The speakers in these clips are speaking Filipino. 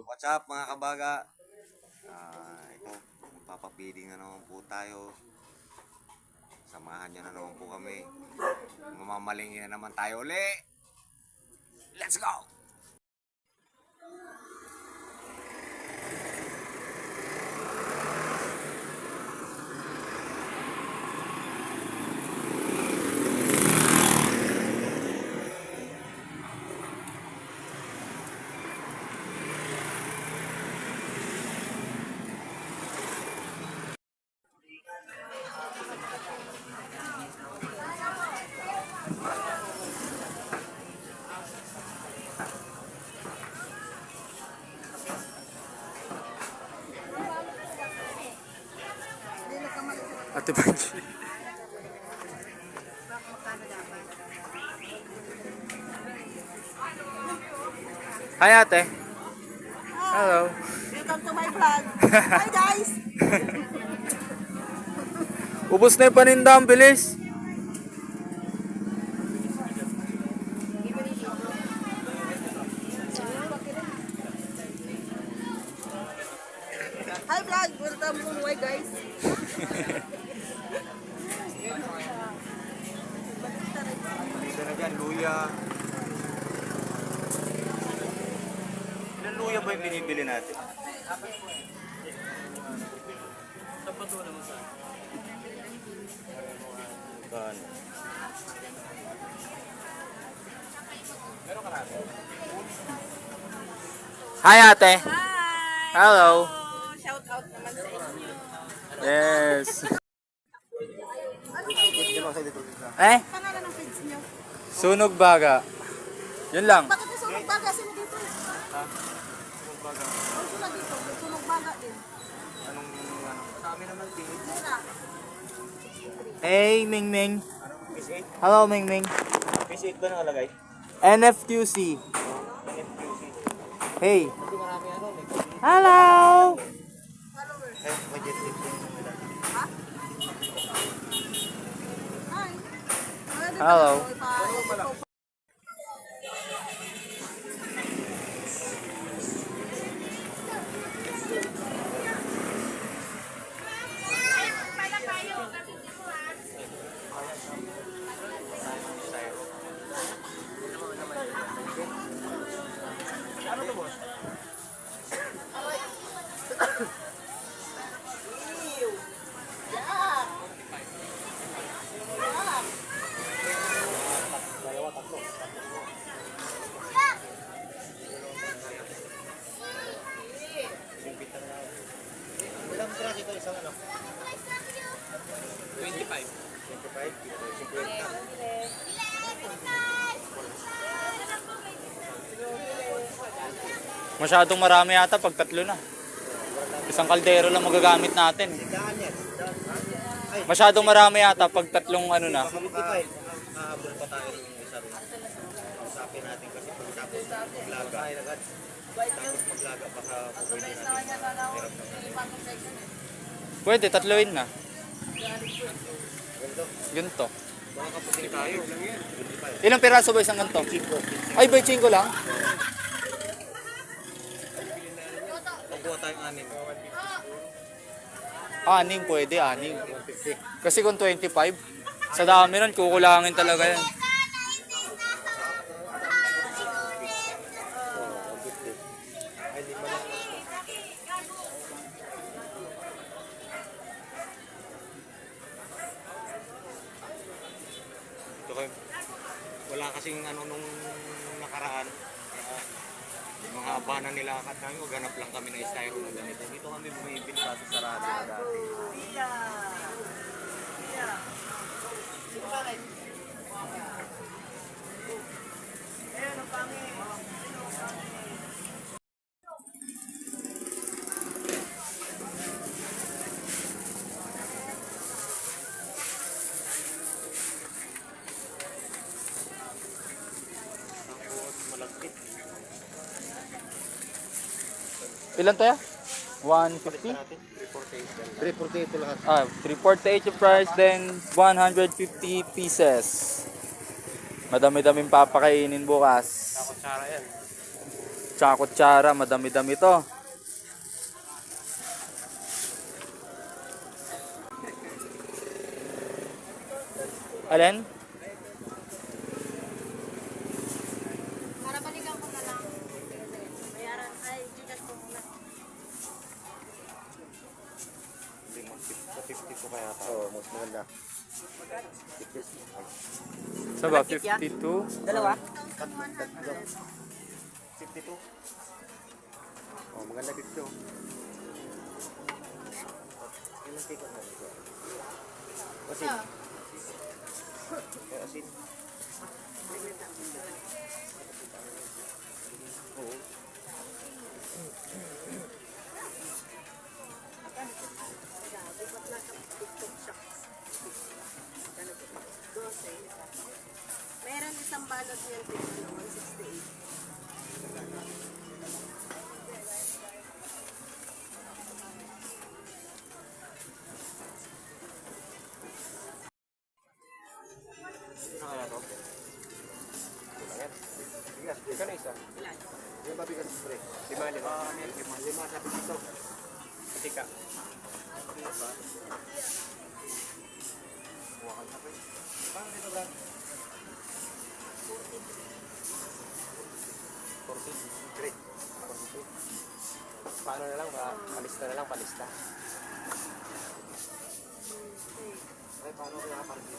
What's up mga kabaga? Ito, magpapapiding na naman po tayo. Samahan nyo na naman po kami. Mamamalingin na naman tayo uli. Let's go! Ate Panji. Hi ate. Hello. Welcome to my vlog. Hi guys! Ubus na yung paninda, ang bilis. Hi vlog! Welcome to my guys. Dito na dyan, luya. Ilan luya ba yung binibili natin? Saan? Hi ate. Hi! Hello. Shout out naman sa inyo. Yes. Pangalan ng page nyo. Sunog baga. Yun lang. Bakit may sunog baga? Sino dito? Sunog baga. Ano sila dito? May sunog baga din. Anong sa amin naman page? Sila. Hey, Ming Ming. Piece 8? Hello, Ming Ming. Piece 8 ba nakalagay? NFQC. Hey. Hello. Hi! Hello. Ilang track ito isang ano? 25. 25? 50. Masyadong marami yata pag tatlo na. Isang kaldero lang magagamit natin. Masyadong marami yata pag tatlong ano na. 55. Hahabol pa tayo ng isa rin. Usapin natin kasi pagkatapos maglaga. Tapos maglaga pa sa pupwede natin. Hirap na natin. Pwede, tatluin na. Ganito. Ganito. Baka kapusin tayo. Ilang piraso ba isang ganito? Ay, by 5 lang? Pagkuha tayong anin. Anim, pwede, anim. Kasi kung 25, sa dami nun, kukulangin talaga yan. Ito kayo. Wala kasing ano nung nakaraan. Yung mga haba na nilakad namin, ganap lang kami ng styro na ganito. Dito kami bumibili kaso sarado na dati. Tapos malagkit. Ilan to ya? 150? Natin, 348 lahat. 348 yung price, then 150 pieces. Madami-daming papakainin bukas. Nakakutsara yan. Tsaka kutsara, madami-dami to. Alin? Para balikan ko na lang. Bayaran, ay, Gcash ko muna. 50 ko kaya ata. Oo, mas maganda. Sa ba? 52? Dalawa? 52. Oh, maganda dito. Ilang take na ito? Asin. Asin. Oo. Meron isang balot yan, 168. Ano kaya to? Bigas, bigas na isa. Yung mabigat spray. 5 sa piso. Ketika. Buwakan na pa. Paano dito, Brad? 43. Paano na lang? Palista na lang, palista. Ay, paano kaya palista?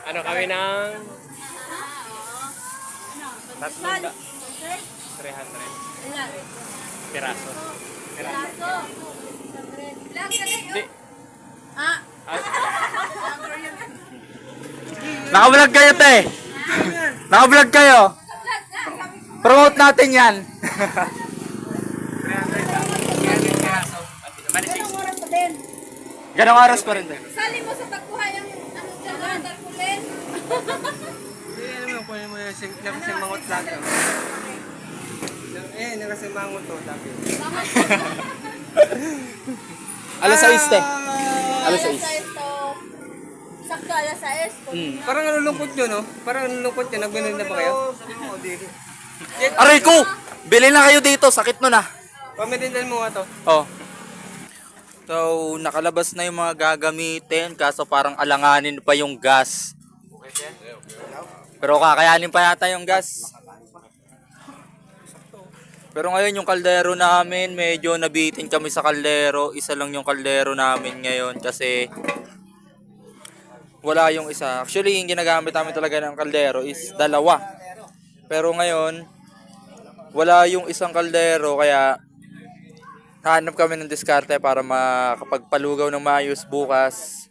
Ano kami ng tatlong 300 piraso. Hindi. Ah, Naka-vlog kayo, te! Naka-vlog kayo! Promote natin yan! 300 piraso. ganong oras pa din. Ganong oras pa rin, te. Sali mo sa pagkuha yung ano dyan, tarpulin. Ano mo, kunin mo yung nakasimangot lang. Nakasimangot to, tapi. Alas 6, te. Alas 6. Sakto, alas 6. Parang nalulungkot yun, no? Parang nalulungkot yun. Nagbinulit na ba kayo? Aray ko! Bili na kayo dito, sakit nun ah. Pamitindan mo nga to. Oh. So, nakalabas na yung mga gagamitin, kaso parang alanganin pa yung gas. Pero kakayanin pa yata yung gas. Pero ngayon yung kaldero namin, medyo nabitin kami sa kaldero. Isa lang yung kaldero namin ngayon kasi wala yung isa. Actually, yung ginagamit namin talaga ng kaldero is dalawa. Pero ngayon, wala yung isang kaldero kaya hanap kami ng diskarte para makapagpalugaw ng maayos bukas.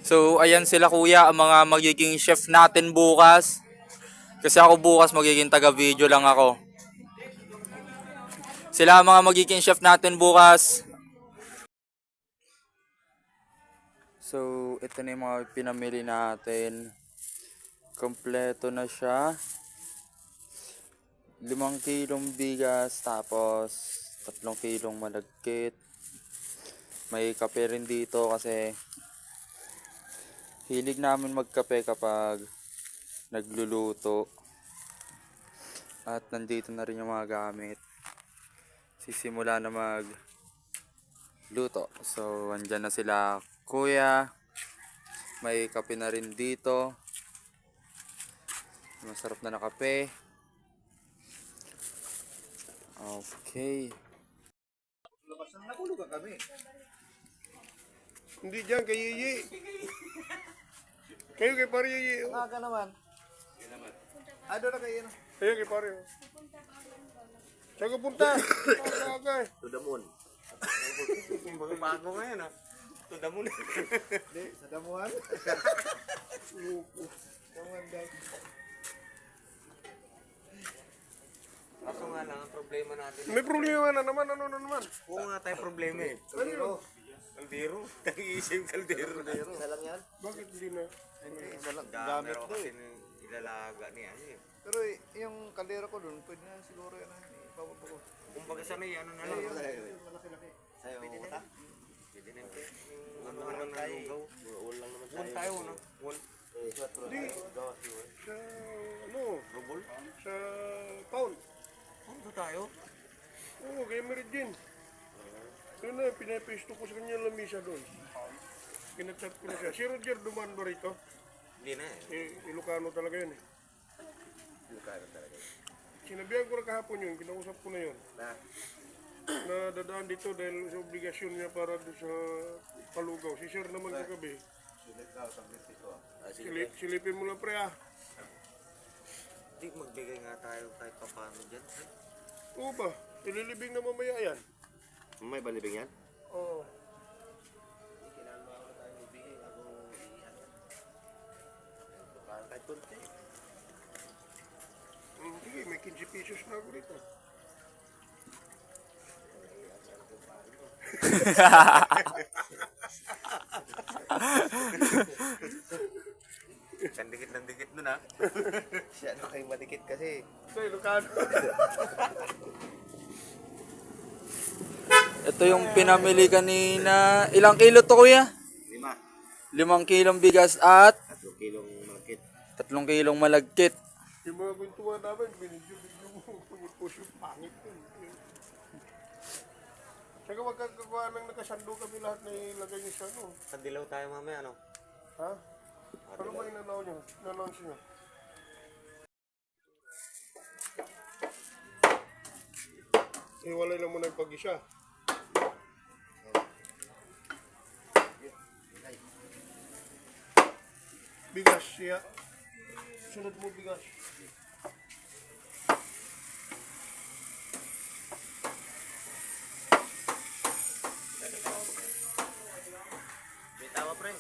So, ayan sila kuya, ang mga magiging chef natin bukas. Kasi ako bukas magiging taga-video lang ako. Sila ang mga magiging chef natin bukas. So, ito na yung mga pinamili natin. Kompleto na siya. 5 kilong bigas, tapos 3 kilong malagkit. May kape rin dito kasi hilig namin magkape kapag nagluluto. At nandito na rin yung mga gamit. Sisimula na magluto. So, andyan na sila kuya. May kape na rin dito. Masarap na kape. Okay. Nahulugan kami. Hindi dyan, kay Yiyi. Kayo kay Pari Yiyi. Ka naman. Ano na kayo? Kayo kay Pari. Saan ka punta? Okay. To the moon. Bago ngayon ah. To the moon. Hindi, sa damuhan. Kaso nga lang, ang problema natin. May problema na naman, ano na naman? Oo nga tayo problema eh. Kaldero. Kaldero. Nag-iisip kaldero. Bakit hindi na? Gamit daw eh. Ilalaga niya eh. Pero yung kaldero ko doon, pwede na siguro yan. Ipapapa ko. Kumbaga sanay, ano na lang. Malaki-laki. Sa'yo, wala? Pwede na ito. Ano lang nalugaw. Wall tayo, no? Wall. Hindi. Sa, ano, Rubol. sa pound. Ano tayo? Oo, kay Mary Jane. Yun na, pinapesto ko sa kanya lamisa doon. Kinachat ko na siya. Si Roger duman ba rito? Hindi na eh. Ilocano talaga yun eh. Sinabihan ko na kahapon yun, kinausap ko na yun. Na dadaan dito dahil sa obligasyon niya para doon sa Palugaw. Si Sir naman kagabi. Silipin mo lang pre ah. Hindi, magbigay nga tayo kahit paano dyan. Oo ba? Ililibing na mamaya yan. May balibing yan? Oo. Sige, may 15 pesos na ako dito. Dikit ng dikit nun ah. Siya na kayo madikit kasi. Sa Ilocano. Ito yung pinamili kanina. Ilang kilo to kuya? 5. 5 kilong bigas at 3 kilong malakit. 3 kilong malagkit. Yung mga bintuan namin, binidyo mo. Pumipos yung pangit yun. Saka wag kang gagawa ng nakasando kami lahat na ilagay niyo sa ano. Sa dilaw tayo mamaya, ano? Ha? Ano ba inanaw niyo? In-announce niyo? Iwalay lang muna yung pag-isa. Bigas siya. Sunod mo bigas. Bitawa pre.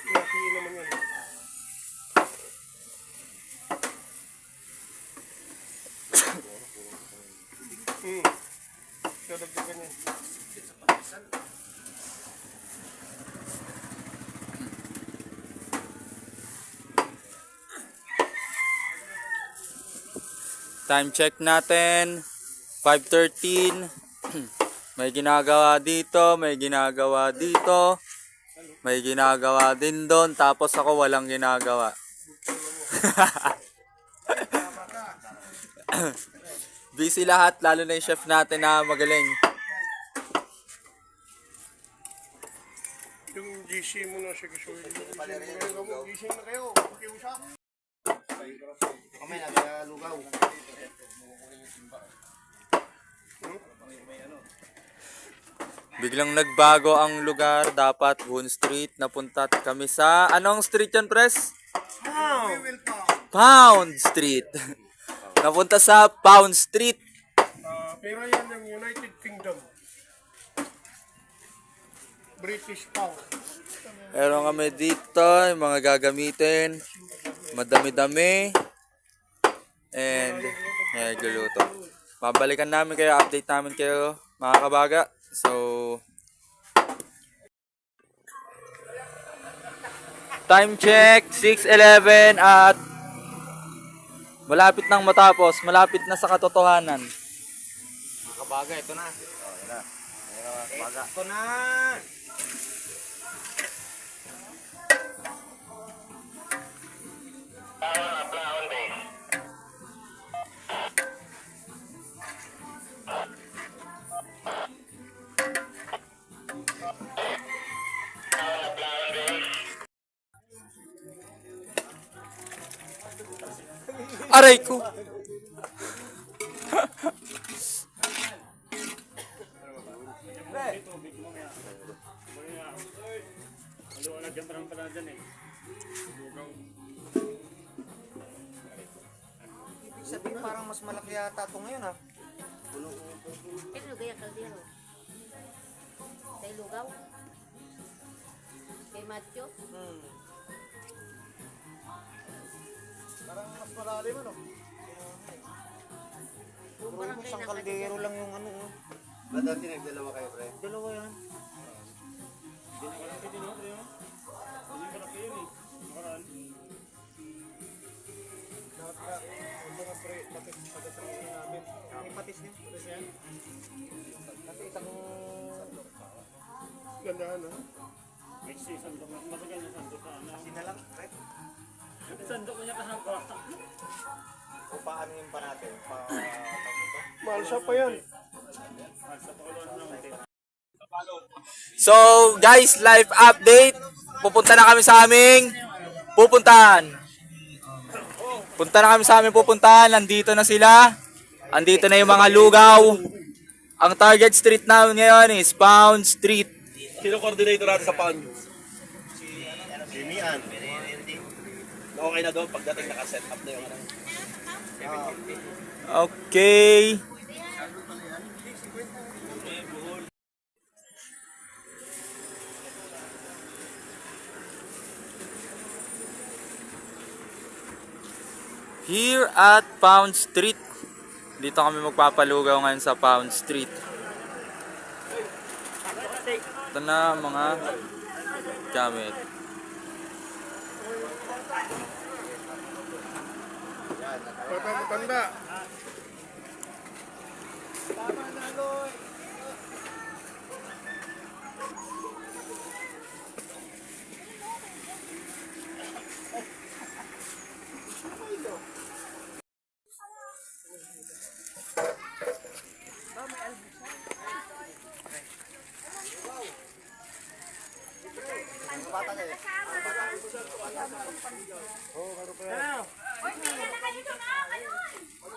Inatiin naman yan. Dadagdagan yan. Time check natin. 5:13. May ginagawa dito, may ginagawa dito. May ginagawa din doon, tapos ako walang ginagawa. Busy lahat, lalo na yung chef natin na magaling. Yung GC mo na, sige, sorry. GC na kayo, pakiusap. Kamay na kaya lugaw. Biglang nagbago ang lugar, dapat Boone Street. Napunta kami sa, anong street yan, pres? Pound Street. Napunta sa Pound Street. Pero yan yung United Kingdom. British pound. Meron kami dito, yung mga gagamitin. Madami-dami. And, gluluto. Mabalikan namin kayo, update namin kayo, mga kabaga. So, time check, 6:11 at malapit nang matapos, malapit na sa katotohanan. Mga kabaga, ito na. Ito na! Aray ko! Ibig sabihin parang mas malaki yata ito ngayon ha. Eh, lugay ang kaldero. Kay Lugaw. Kay Matyo. Parang mas malalim ano. Yung Pero barangay isang na kaldero lang yung ano. Oh. Dati nagdalawa kayo, pre. Dalawa yan. Kasi isang Gandahan ha. sinalang, pre. O paano yung pa natin? Malsa pa yan. So guys, live update. Pupunta na kami sa aming pupuntahan. Punta na kami sa aming pupuntahan. Nandito na sila. Andito na yung mga lugaw. Ang target street namin ngayon is Pound Street. Sino coordinator natin sa PAN? Jimian. Okay na doon pagdating naka-set up na yung ano. Okay. Here at Pound Street. Dito kami magpapalugaw ngayon sa Pound Street. Ito na mga gamit. Bata matanda.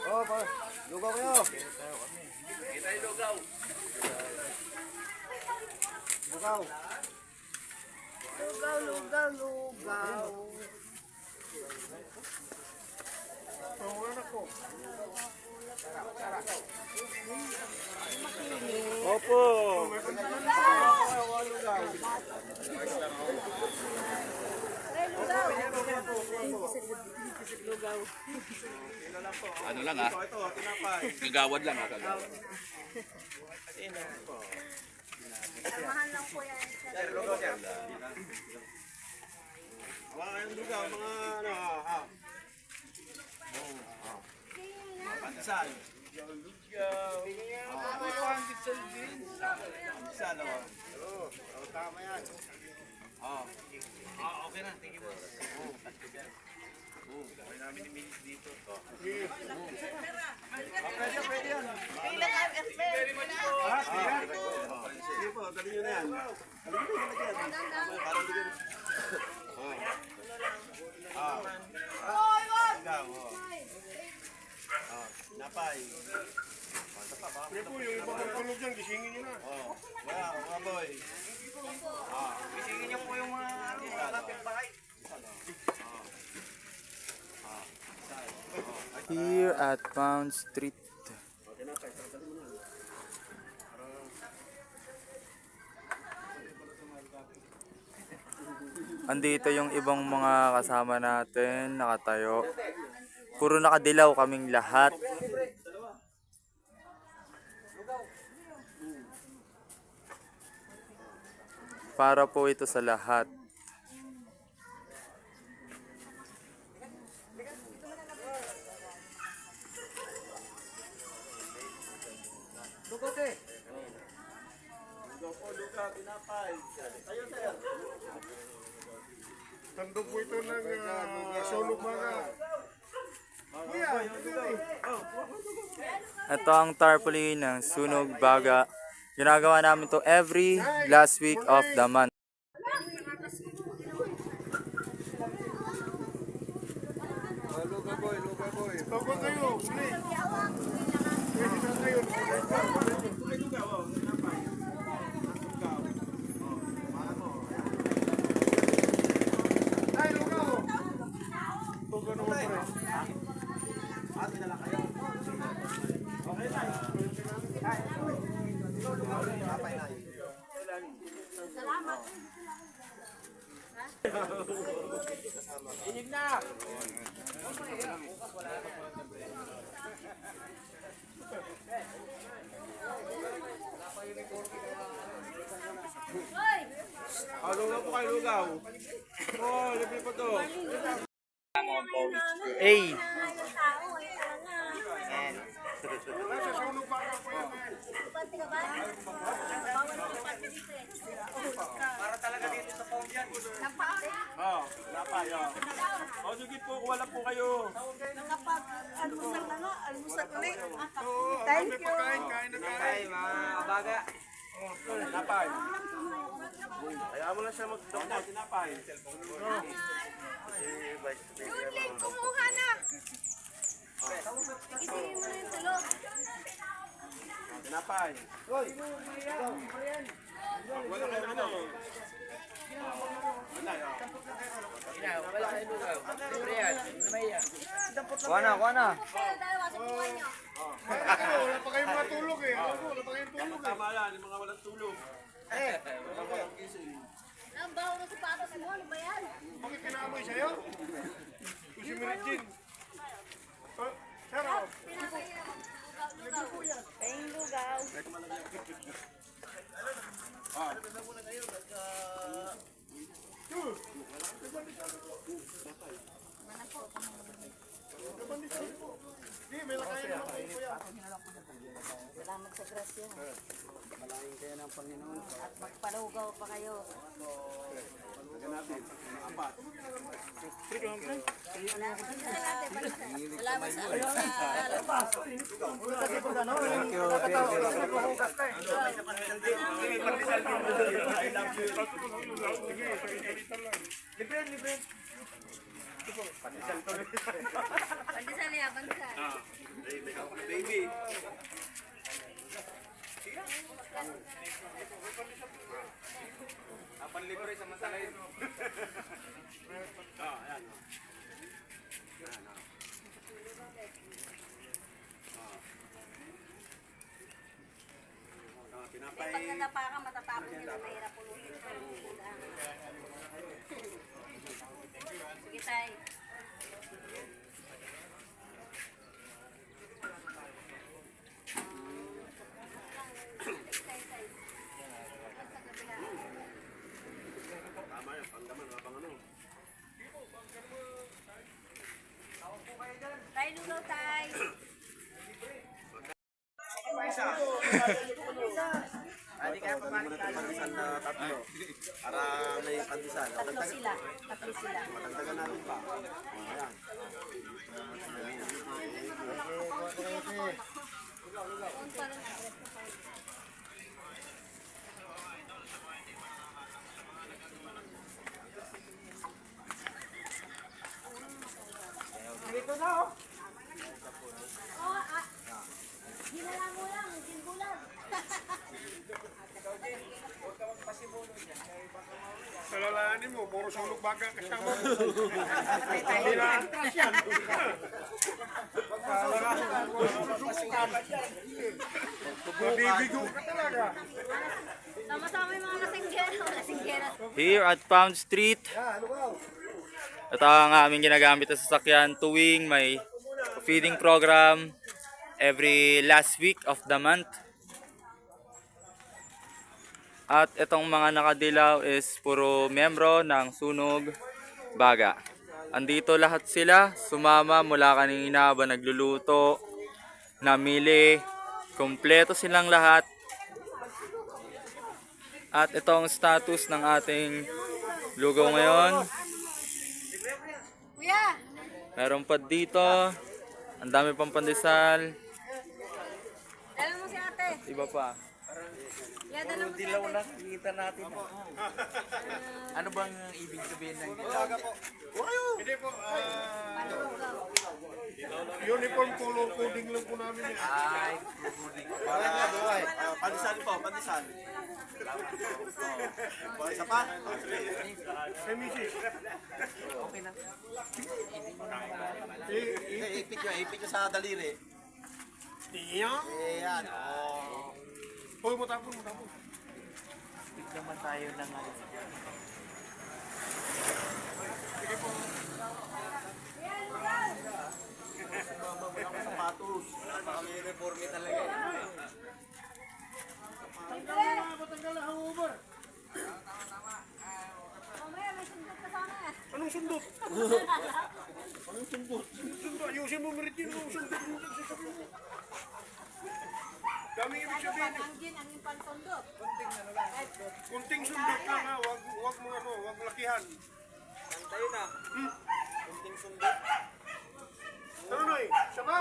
Oh, pa. Lugaw kayo. Lugaw. Ang anak ko. Opo. Ano lang ah. Kagawad lang ah, kagawad. Samahan lang po yan. Mga lugaw, mga ano ha. Pansan. Lugaw. Pansan oh. Oh, tama yan. Okay na, thank you boss. Okay namin ni Minis dito. Pwede yan. Sige po, dali nyo na yan. Dali nyo na yan. Para hindi kayo. Ikaw, napay. Hindi po, yung iba kong tulog dyan, gisingin nyo na. Wala, mga boy. Isingin niyo po yung mga kapitbahay. Here at Pound Street. Andito yung ibang mga kasama natin, nakatayo. Puro nakadilaw kaming lahat. Para po ito sa lahat. Tandog po ito ng sunog mga. Ito ang tarpaulin ng Sunog Baga. Ginagawa namin to every last week of the month. Lugaw boy, lugaw boy. Tawag kayo, uli. Pwede na kayo. Lugaw po kayo, lugaw. Oh, libre po to. Hey! Para talaga dito sa phone yan. Oh, napay, oh. Oh, sige po, kuha lang po kayo. Almusal na nga, almusal ulit. Thank you. Kain na kain. Ay, mga baga. Napay. Kaya mo lang siya mag-doktor, tinapay. Yun, kumuha na. Isingin mo na yung tulog. Tinapay. Wala kayo ano. Kuha na. Kaya dalawa sa buwan nyo. Wala pa kayong matulog eh. Wala pa kayong tulog eh. Tama yan, yung mga walang tulog. Walang gising. Ang baho ng sapatos mo, ano ba yan? Bakit kinaamoy sa'yo? Kung si Merijin. Sir, oh. Tinapay niya lugaw. Tayong lugaw. Di, may lakayan ako. Salamat sa grasya. Malaking kayo ng Panginoon. At magpalugaw pa kayo. Salamat sa Pandesal niya, pandesal. Baby. Apan libre sa masalain. Pag natapakan, matatapon nyo na mahirap puluhin. Sige tay. Tay, lugaw tay. Pandesal na tatlo. Para may pandesal. Tatlo sila. Tatlo sila. Matagdagan natin pa. Ayan. Kung parang address ko tayo. Ginala mo lang, ginbulan. Sa lalahanin mo, puro sulok baga kasama mo. Hindi na atras yan. Mabibigo ka talaga. Sama-sama yung mga lasinggero. Lasinggero. Here at Pound Street. Ito ang aming ginagamit na sasakyan tuwing may feeding program every last week of the month. At itong mga nakadilaw is puro miyembro ng Sunog Baga. Andito lahat sila, sumama mula kanina habang nagluluto, namili, kumpleto silang lahat. At itong status ng ating lugaw ngayon. Kuya! Meron pa dito, ang dami pang pandesal, Dala mo si ate. iba pa. Yeah, dala mo si ate. Kita natin. Ano bang ibig sabihin ng Hindi po, Palugaw. uniform color coding lang po namin yan. Ay, Para nga, buhay. Pandesal po, pandesal. Oh, isa pa? Hey, Mrs. okay na. Ipit nyo sa daliri. Tiyan. Ayan. Oh. Hoy, mo tapon, mo tapon. naman tayo ng ano. Anong sundot? Anong sundot? Sundot, ayusin mo merit yun. Anong sundot mo sasabihin mo? Daming ibig sabihin. Ang yung pansondot. Kunting sundot lang ha. Wag mo ano, wag lakihan. Tayo na. Kunting sundot. Ano Noy? Siya ba?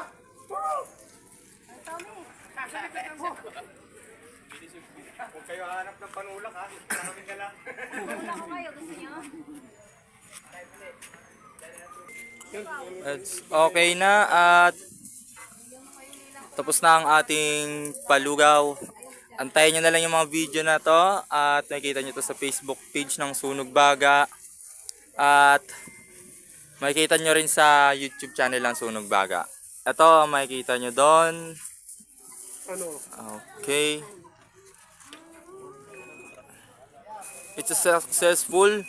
Huwag kayo hanap ng panulak ha. Maraming ka lang. Wala ko kayo, gusto niyo? Okay na at tapos na ang ating palugaw. Antayin nyo na lang yung mga video na to at makikita nyo to sa Facebook page ng Sunog Baga at makikita nyo rin sa YouTube channel ng Sunog Baga. Ito makikita nyo doon. Ano? Okay. It's a successful.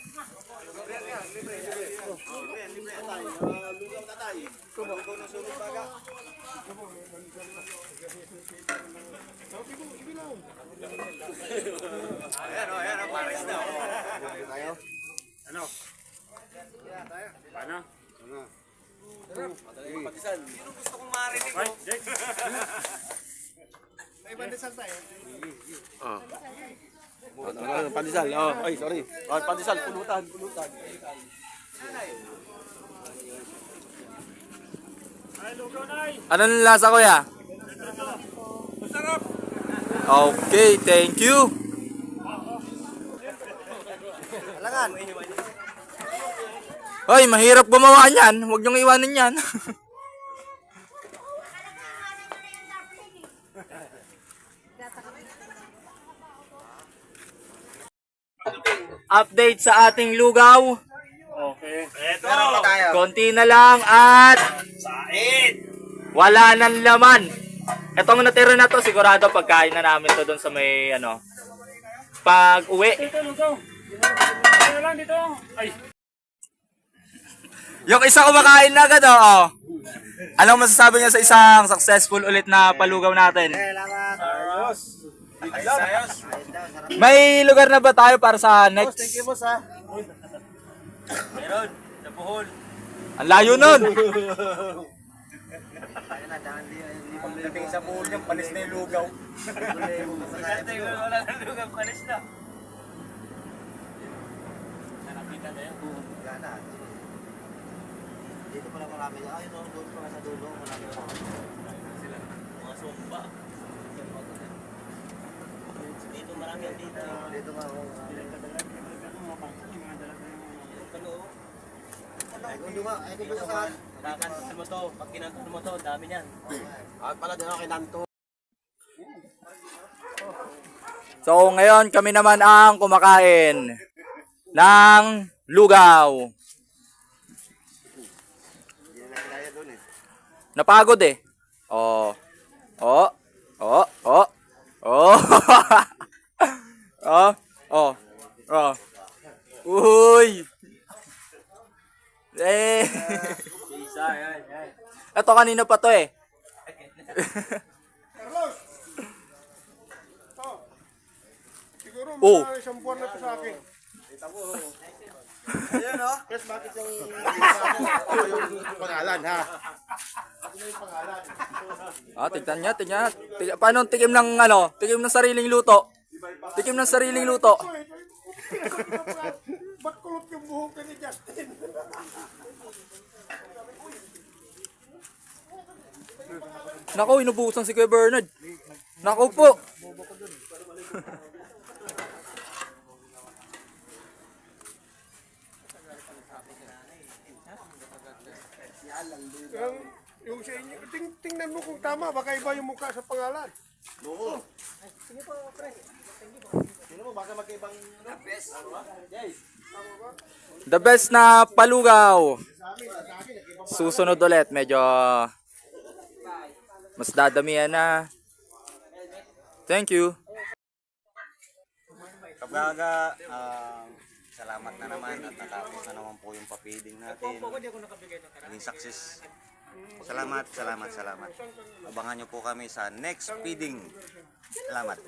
Ayan o, ayan o, Paris na. Gusto kong marinig mo. Pandesal. Oh, ay, sorry. Pandesal, pulutan. Anong lasa kuya? Okay, thank you. Hoy, mahirap gumawa niyan. Huwag niyong iwanan yan. Update sa ating lugaw. Konti na lang at wala nang laman. Etong natira na to, sigurado pagkain na namin to doon sa may ano. Pag uwi. Yung isa kumakain na agad oh. Anong masasabi niya sa isang successful ulit na palugaw natin? May lugar na ba tayo para sa next? Thank you, boss ha. Meron. Sa Bohol. Ang layo nun. Pagdating sa Bohol yung panis na yung lugaw. Pagdating wala na lugaw, panis na. Nalapitan na yun. Dito pala marami. Ayun o, doon pala sa dulo. Marami na. Sila. Mga sumba. Dito marami yan dito. Dito nga ako. Ay, kung luma. Ay, kung gusto saan. Kakanto mo to. Pag kinanto mo to, dami niyan. At pala din ako kinanto. So ngayon kami naman ang kumakain ng lugaw. Hindi na kinaya doon eh. Napagod eh. Oh. Oh. Oh. Oh. Oh. Oh. Oh. Oh. Uy. Eh. Isa, yan, yan. Ito kanina pa to eh. Carlos! Siguro Oh. mga isang buwan na ito sa akin. Ayan o. Chris, bakit yung pangalan ha? Ah, tignan niya, tignan niya. Paano tikim ng ano? Tikim ng sariling luto. Tikim ng sariling luto. Ba't kulot yung buhok ni Justin? Nako, inubusan si Kuya Bernard. Nako po. Yung sa inyo, tingnan mo kung tama, baka iba yung mukha sa pangalan. Oo. Sino mo, baka magkaibang The best na palugaw. Susunod ulit, medyo mas dadamihan na. Thank you. Kabaga, salamat na naman at natapos na naman po yung papiding natin. Naging success. Salamat. Abangan nyo po kami sa next feeding. Salamat.